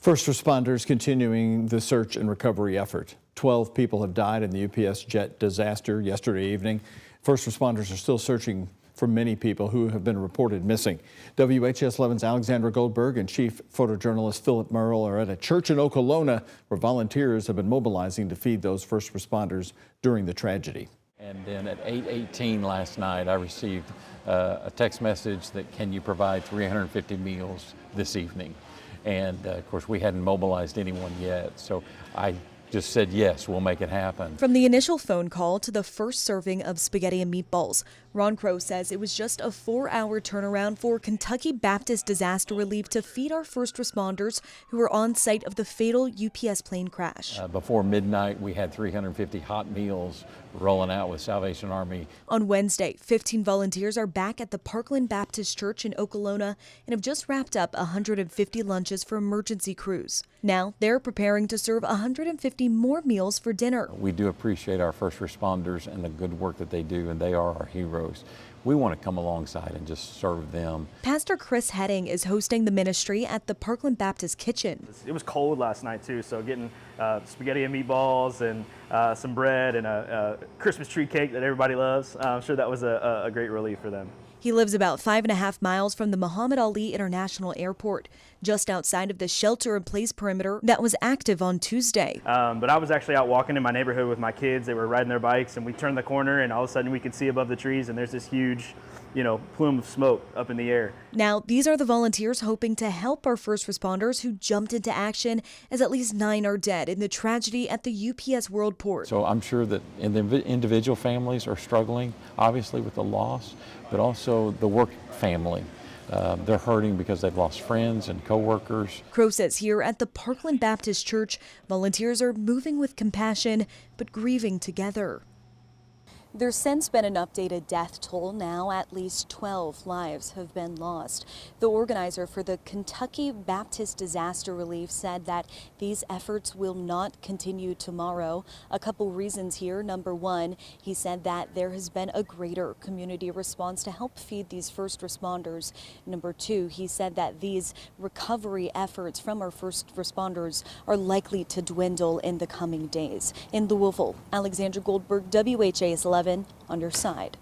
First responders continuing the search and recovery effort. 12 people have died in the UPS jet disaster yesterday evening. First responders are still searching for many people who have been reported missing. WHS 11's Alexandra Goldberg and chief photojournalist Philip Merle are at a church in Okolona where volunteers have been mobilizing to feed those first responders during the tragedy. And then at 8:18 last night, I received a text message that can you provide 350 meals this evening? And of course, we hadn't mobilized anyone yet, so I just said, yes, we'll make it happen. From the initial phone call to the first serving of spaghetti and meatballs, Ron Crow says it was just a 4-hour turnaround for Kentucky Baptist Disaster Relief to feed our first responders who were on site of the fatal UPS plane crash. Before midnight, we had 350 hot meals rolling out with Salvation Army. On Wednesday, 15 volunteers are back at the Parkland Baptist Church in Okolona and have just wrapped up 150 lunches for emergency crews. Now they're preparing to serve 150 more meals for dinner. We do appreciate our first responders and the good work that they do, and they are our heroes. We want to come alongside and just serve them. Pastor Chris Heading is hosting the ministry at the Parkland Baptist Kitchen. It was cold last night too, so getting spaghetti and meatballs and some bread and a Christmas tree cake that everybody loves, I'm sure that was a great relief for them. He lives about 5.5 miles from the Muhammad Ali International Airport, just outside of the shelter-in-place perimeter that was active on Tuesday. But I was actually out walking in my neighborhood with my kids. They were riding their bikes, and we turned the corner, and all of a sudden we could see above the trees, and there's this huge, plume of smoke up in the air. Now, these are the volunteers hoping to help our first responders who jumped into action, as at least 9 are dead in the tragedy at the UPS World Port. So I'm sure that individual families are struggling, obviously, with the loss, but also the work family. They're hurting because they've lost friends and coworkers. Crow says here at the Parkland Baptist Church, volunteers are moving with compassion, but grieving together. There's since been an updated death toll. Now at least 12 lives have been lost. The organizer for the Kentucky Baptist Disaster Relief said that these efforts will not continue tomorrow. A couple reasons here. Number one, he said that there has been a greater community response to help feed these first responders. Number two, he said that these recovery efforts from our first responders are likely to dwindle in the coming days. In Louisville, Alexandra Goldberg, WHS 11 on your side.